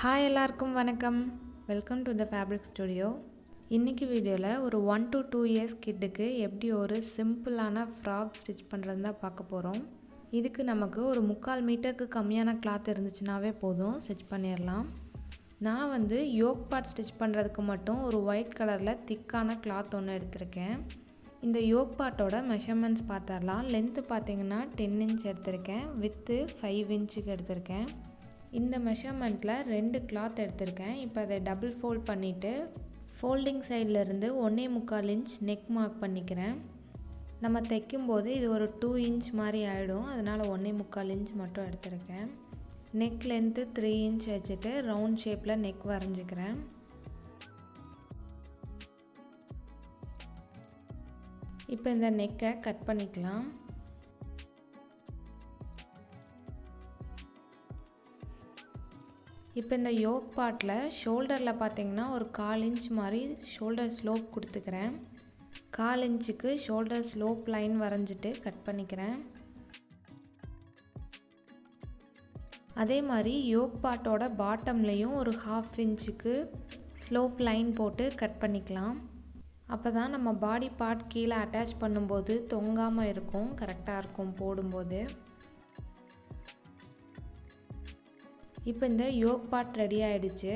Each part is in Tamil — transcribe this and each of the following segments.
ஹாய் எல்லாருக்கும் வணக்கம். Welcome to the fabric studio. இன்றைக்கி வீடியோவில் ஒரு 1 to 2 இயர்ஸ் கிட்டுக்கு எப்படி ஒரு சிம்பிளான ஃப்ராக் ஸ்டிச் பண்ணுறது தான் பார்க்க போகிறோம். இதுக்கு நமக்கு ஒரு 3/4 மீட்டருக்கு கம்மியான கிளாத் இருந்துச்சுனாவே போதும், ஸ்டிச் பண்ணிடலாம். நான் யோக் பார்ட் ஸ்டிச் பண்ணுறதுக்கு மட்டும் ஒரு ஒயிட் கலரில் திக்கான கிளாத் ஒன்று எடுத்திருக்கேன். இந்த யோக் பார்ட்டோட மெஷர்மெண்ட்ஸ் பார்த்துடலாம். லென்த்து பார்த்திங்கன்னா 10 இன்ச் எடுத்திருக்கேன், வித்து 5 இன்ச்சுக்கு எடுத்திருக்கேன். இந்த மெஷர்மெண்ட்டில் 2 கிளாத் எடுத்திருக்கேன். இப்போ அதை டபுள் ஃபோல்ட் பண்ணிவிட்டு ஃபோல்டிங் சைட்லேருந்து 1.25 இன்ச் நெக் மார்க் பண்ணிக்கிறேன். நம்ம தைக்கும்போது இது ஒரு 2 இன்ச் மாதிரி ஆகிடும், அதனால் 1.25 இன்ச் மட்டும் எடுத்திருக்கேன். நெக் லென்த்து 3 இன்ச் வச்சுட்டு ரவுண்ட் ஷேப்பில் நெக் வரைஞ்சிக்கிறேன். இப்போ இந்த நெக்கை கட் பண்ணிக்கலாம். இப்போ இந்த யோக் பார்ட்டில் ஷோல்டரில் பார்த்திங்கன்னா ஒரு 1/4 இன்ச் மாதிரி ஷோல்டர் ஸ்லோப் கொடுத்துக்கிறேன். 1/4 இன்ச்சுக்கு ஷோல்டர் ஸ்லோப் லைன் வரைஞ்சிட்டு கட் பண்ணிக்கிறேன். அதே மாதிரி யோக் பார்ட்டோட பாட்டம்லேயும் ஒரு 1/2 இன்ச்சுக்கு ஸ்லோப் லைன் போட்டு கட் பண்ணிக்கலாம். அப்போ தான் நம்ம பாடி பார்ட் கீழே அட்டாச் பண்ணும்போது தொங்காமல் இருக்கும், கரெக்டாக இருக்கும் போடும்போது. இப்போ இந்த யோக் பார்ட் ரெடி ஆகிடுச்சு.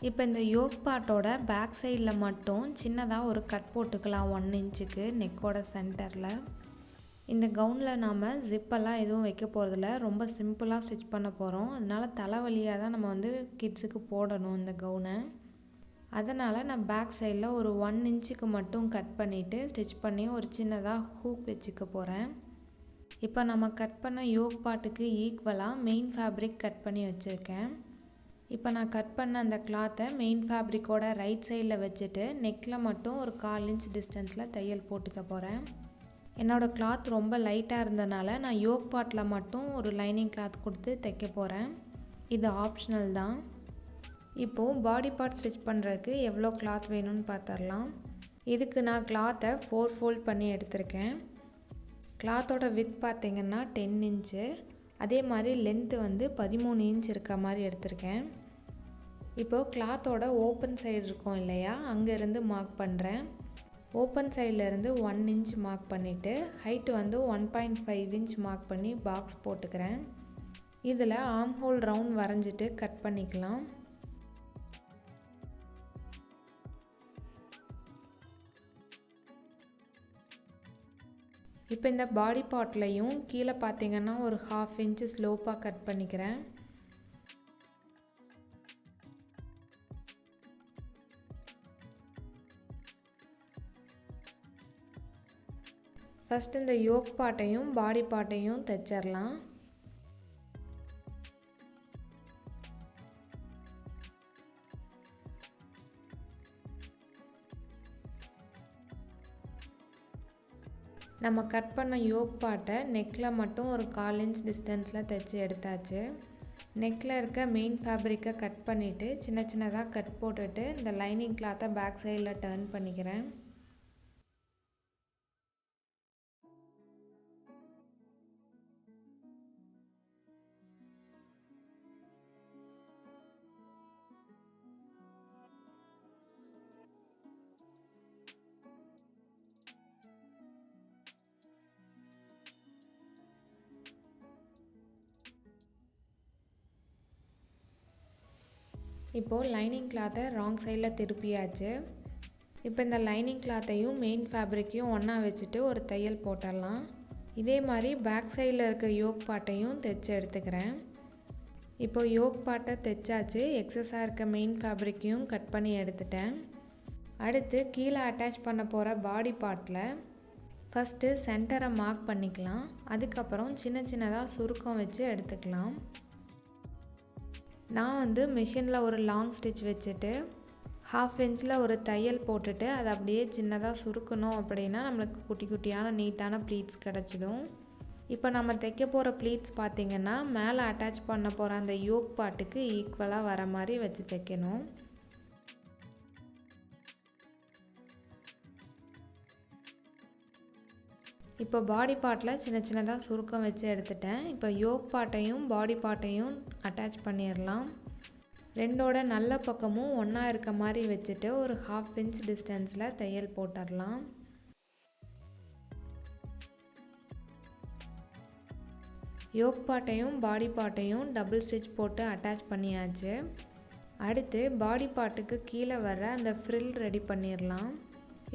இப்போ இந்த யோக் பார்ட்டோட பேக் சைடில் மட்டும் சின்னதாக ஒரு கட் போட்டுக்கலாம் 1 இன்ச்சுக்கு நெக்கோட சென்டரில். இந்த கவுனில் நாம் ஜிப்பெல்லாம் எதுவும் வைக்க போகிறதில்ல, ரொம்ப சிம்பிளாக ஸ்டிச் பண்ண போகிறோம். அதனால் தலைவலியாக தான் நம்ம கிட்ஸுக்கு போடணும் இந்த கவுனை. அதனால் நான் பேக் சைடில் ஒரு 1 இன்ச்சுக்கு மட்டும் கட் பண்ணிவிட்டு ஸ்டிச் பண்ணி ஒரு சின்னதாக ஹூக் வச்சுக்க போகிறேன். இப்போ நம்ம கட் பண்ண யோக் பார்ட்டுக்கு ஈக்குவலாக மெயின் ஃபேப்ரிக் கட் பண்ணி வச்சுருக்கேன். இப்போ நான் கட் பண்ண அந்த கிளாத்தை மெயின் ஃபேப்ரிக்கோட ரைட் சைடில் வச்சுட்டு நெக்கில் மட்டும் ஒரு 1/4 இன்ச் டிஸ்டன்ஸில் தையல் போட்டுக்க போகிறேன். என்னோடய கிளாத் ரொம்ப லைட்டாக இருந்தனால நான் யோக் பார்ட்டில் மட்டும் ஒரு லைனிங் கிளாத் கொடுத்து தைக்க போகிறேன். இது ஆப்ஷனல் தான். இப்போது பாடி பார்ட் ஸ்டிச் பண்ணுறதுக்கு எவ்வளோ கிளாத் வேணும்னு பார்த்துடலாம். இதுக்கு நான் கிளாத்தை 4 ஃபோல்ட் பண்ணி எடுத்திருக்கேன். கிளாத்தோட வித் பார்த்திங்கன்னா 10 இன்ச்சு, அதே மாதிரி லென்த்து 13 இன்ச் இருக்க மாதிரி எடுத்திருக்கேன். இப்போது கிளாத்தோட ஓப்பன் சைடு இருக்கும் இல்லையா, அங்கேருந்து மார்க் பண்ணுறேன். ஓப்பன் சைட்லேருந்து 1 இன்ச் மார்க் பண்ணிவிட்டு ஹைட்டு 1.5 இன்ச் மார்க் பண்ணி பாக்ஸ் போட்டுக்கிறேன். இதில் ஆர்ம் ஹோல் ரவுண்ட் வரைஞ்சிட்டு கட் பண்ணிக்கலாம். இப்போ இந்த பாடி பார்ட்லையும் கீழே பார்த்திங்கன்னா ஒரு 1/2 இன்ச்சு ஸ்லோப்பாக கட் பண்ணிக்கிறேன். ஃபஸ்ட்டு இந்த யோக் பார்ட்டையும் பாடி பார்ட்டையும் தைச்சிடலாம். நம்ம கட் பண்ண யோக் பார்ட்டை நெக்கில் மட்டும் ஒரு 1/4 இன்ச் டிஸ்டன்ஸில் தைச்சி எடுத்தாச்சு. நெக்கில் இருக்க மெயின் ஃபேப்ரிக்கை கட் பண்ணிவிட்டு சின்ன சின்னதாக கட் போட்டுட்டு இந்த லைனிங் கிளாத்தை பேக் சைடில் டர்ன் பண்ணிக்கிறேன். இப்போது லைனிங் கிளாத்தை ராங் சைடில் திருப்பியாச்சு. இப்போ இந்த லைனிங் கிளாத்தையும் மெயின் ஃபேப்ரிக்கையும் ஒன்றா வச்சுட்டு ஒரு தையல் போட்டுடலாம். இதே மாதிரி பேக் சைடில் இருக்க யோக் பார்ட்டையும் தைச்சி எடுத்துக்கிறேன். இப்போது யோக் பார்ட்டை தைச்சாச்சு. எக்ஸஸாக இருக்க மெயின் ஃபேப்ரிக்கையும் கட் பண்ணி எடுத்துட்டேன். அடுத்து கீழே அட்டாச் பண்ண போகிற பாடி பார்ட்டில் ஃபஸ்ட்டு சென்டரை மார்க் பண்ணிக்கலாம். அதுக்கப்புறம் சின்ன சின்னதாக சுருக்கம் வச்சு எடுத்துக்கலாம். நான் மிஷினில் ஒரு லாங் ஸ்டிச் வச்சுட்டு 1/2 இன்ச்சில் ஒரு தையல் போட்டுட்டு அதை அப்படியே சின்னதாக சுருக்கணும். அப்படின்னா நம்மளுக்கு குட்டி குட்டியான நீட்டான ப்ளீட்ஸ் கிடச்சிடும். இப்போ நம்ம தைக்க போகிற ப்ளீட்ஸ் பார்த்திங்கன்னா மேலே அட்டாச் பண்ண போகிற அந்த யோக் பார்ட்டுக்கு ஈக்குவலாக வர மாதிரி வச்சு தைக்கணும். இப்போ பாடி பார்ட்டில் சின்ன சின்னதாக சுருக்கம் வச்சு எடுத்துட்டேன். இப்போ யோக் பார்ட்டையும் பாடி பார்ட்டையும் அட்டாச் பண்ணிடலாம். ரெண்டோட நல்ல பக்கமும் ஒன்றா இருக்க மாதிரி வச்சுட்டு ஒரு 1/2 இன்ச் டிஸ்டன்ஸில் தையல் போட்டுடலாம். யோக் பார்ட்டையும் பாடி பார்ட்டையும் டபுள் ஸ்டிச் போட்டு அட்டாச் பண்ணியாச்சு. அடுத்து பாடி பார்ட்டுக்கு கீழே வர அந்த ஃப்ரில் ரெடி பண்ணிடலாம்.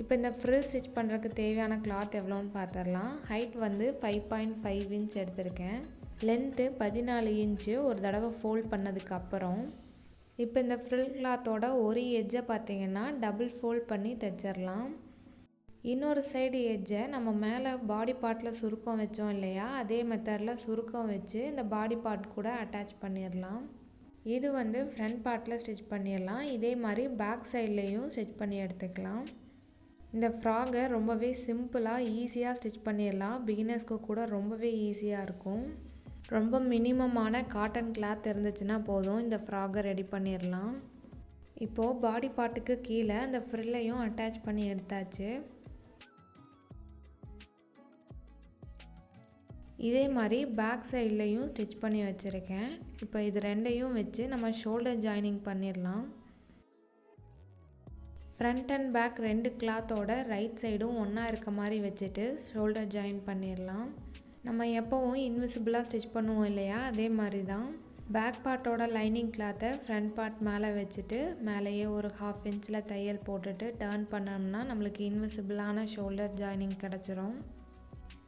இப்போ இந்த ஃப்ரில் ஸ்டிச் பண்ணுறதுக்கு தேவையான கிளாத் எவ்வளோன்னு பார்த்துடலாம். ஹைட் வந்து 5.5 இன்ச் எடுத்திருக்கேன். லென்த்து 14 இன்ச்சு ஒரு தடவை ஃபோல்ட் பண்ணதுக்கப்புறம் இப்போ இந்த ஃப்ரில் கிளாத்தோட ஒரு எட்ஜை பார்த்திங்கன்னா டபுள் ஃபோல்ட் பண்ணி தைச்சிடலாம். இன்னொரு சைடு எட்ஜை நம்ம மேலே பாடி பார்ட்டில் சுருக்கம் வச்சோம் இல்லையா, அதே மெத்தடில் சுருக்கம் வச்சு இந்த பாடி பார்ட் கூட அட்டாச் பண்ணிடலாம். இது வந்து ஃப்ரண்ட் பார்ட்டில் ஸ்டிச் பண்ணிடலாம். இதே மாதிரி பேக் சைட்லேயும் ஸ்டிச் பண்ணி எடுத்துக்கலாம். இந்த ஃப்ராகை ரொம்பவே சிம்பிளாக ஈஸியாக ஸ்டிச் பண்ணிடலாம். பிகினர்ஸ்க்கு கூட ரொம்பவே ஈஸியாக இருக்கும். ரொம்ப மினிமமான காட்டன் கிளாத் இருந்துச்சுன்னா போதும், இந்த ஃப்ராகை ரெடி பண்ணிடலாம். இப்போது பாடி பார்ட்டுக்கு கீழே அந்த ஃப்ரில்லையும் அட்டாச் பண்ணி எடுத்தாச்சு. இதே மாதிரி பேக் சைட்லேயும் ஸ்டிச் பண்ணி வச்சுருக்கேன். இப்போ இது ரெண்டையும் வச்சு நம்ம ஷோல்டர் ஜாயினிங் பண்ணிடலாம். ஃப்ரண்ட் அண்ட் பேக் ரெண்டு கிளாத்தோட ரைட் சைடும் ஒன்றா இருக்க மாதிரி வச்சுட்டு ஷோல்டர் ஜாயின் பண்ணிடலாம். நம்ம எப்போவும் இன்விசிபிளாக ஸ்டிச் பண்ணுவோம் இல்லையா, அதே மாதிரி தான். பேக் பார்ட்டோட லைனிங் கிளாத்தை ஃப்ரண்ட் பார்ட் மேலே வச்சுட்டு மேலேயே ஒரு 1/2 இன்ச்சில் தையல் போட்டுட்டு டர்ன் பண்ணோம்னா நம்மளுக்கு இன்விசிபிளான ஷோல்டர் ஜாயினிங் கிடச்சிரும்.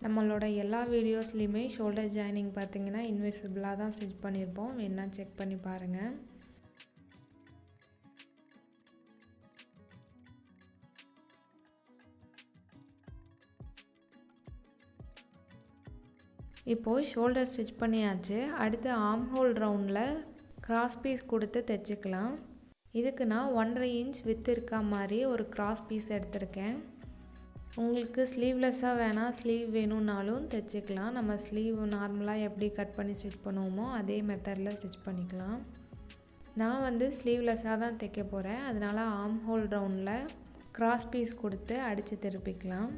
நம்மளோட எல்லா வீடியோஸ்லேயுமே ஷோல்டர் ஜாயினிங் பார்த்திங்கன்னா இன்விசிபிளாக தான் ஸ்டிச் பண்ணியிருப்போம். வேணா செக் பண்ணி பாருங்கள். இப்போது ஷோல்டர் ஸ்டிச் பண்ணியாச்சு. அடுத்து ஆர்ம் ஹோல் ரவுண்டில் கிராஸ் பீஸ் கொடுத்து தைச்சிக்கலாம். இதுக்கு நான் 1.5 இன்ச் வித் இருக்க மாதிரி ஒரு கிராஸ் பீஸ் எடுத்திருக்கேன். உங்களுக்கு ஸ்லீவ்லெஸ்ஸாக வேணால் ஸ்லீவ் வேணும்னாலும் தைச்சிக்கலாம். நம்ம ஸ்லீவ் நார்மலாக எப்படி கட் பண்ணி ஸ்டிச் பண்ணுவோமோ அதே மெத்தடில் ஸ்டிச் பண்ணிக்கலாம். நான் வந்து ஸ்லீவ்லெஸ்ஸாக தான் தைக்க போகிறேன். அதனால் ஆர்ம் ஹோல் ரவுண்டில் கிராஸ் பீஸ் கொடுத்து அடித்து திருப்பிக்கலாம்.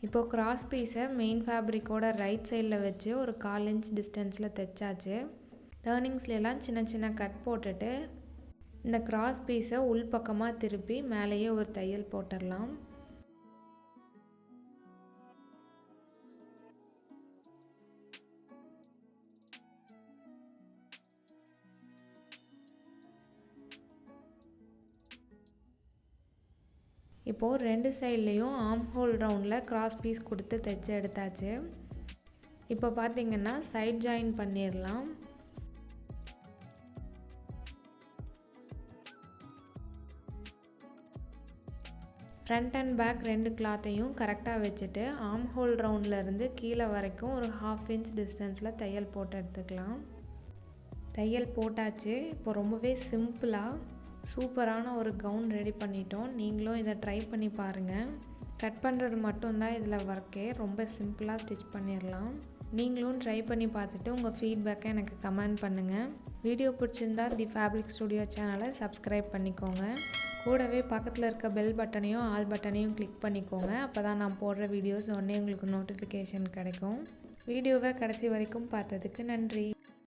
இப்போது கிராஸ் பீஸை மெயின் ஃபேப்ரிக்கோட ரைட் சைடில் வச்சு ஒரு 1/4 இன்ச் டிஸ்டன்ஸில் தைச்சாச்சு. டர்னிங்ஸ்லாம் சின்ன சின்ன கட் போட்டுட்டு இந்த கிராஸ் பீஸை உள் பக்கமாக திருப்பி மேலேயே ஒரு தையல் போட்டுடலாம். இப்போது ரெண்டு சைட்லேயும் ஆர்ம் ஹோல் ரவுண்டில் கிராஸ் பீஸ் கொடுத்து தைச்சி எடுத்தாச்சு. இப்போ பார்த்திங்கன்னா சைட் ஜாயின் பண்ணிடலாம். ஃப்ரண்ட் அண்ட் பேக் ரெண்டு கிளாத்தையும் கரெக்டாக வச்சுட்டு ஆர்ம் ஹோல் ரவுண்ட்லேருந்து கீழே வரைக்கும் ஒரு 1/2 இன்ச் டிஸ்டன்ஸில் தையல் போட்டு எடுத்துக்கலாம். தையல் போட்டாச்சு. இப்போ ரொம்பவே சிம்பிளாக சூப்பரான ஒரு கவுன் ரெடி பண்ணிட்டோம். நீங்களும் இதை ட்ரை பண்ணி பாருங்கள். கட் பண்ணுறது மட்டும்தான் இதில் ஒர்க்கே. ரொம்ப சிம்பிளாக ஸ்டிச் பண்ணிடலாம். நீங்களும் ட்ரை பண்ணி பார்த்துட்டு உங்கள் ஃபீட்பேக்கை எனக்கு கமெண்ட் பண்ணுங்கள். வீடியோ பிடிச்சிருந்தா தி ஃபேப்ரிக் ஸ்டுடியோ சேனலை சப்ஸ்கிரைப் பண்ணிக்கோங்க. கூடவே பக்கத்தில் இருக்க பெல் பட்டனையும் ஆல் பட்டனையும் கிளிக் பண்ணிக்கோங்க. அப்போ தான் நான் போடுற வீடியோஸ் உடனே உங்களுக்கு நோட்டிஃபிகேஷன் கிடைக்கும். வீடியோவை கடைசி வரைக்கும் பார்த்ததுக்கு நன்றி.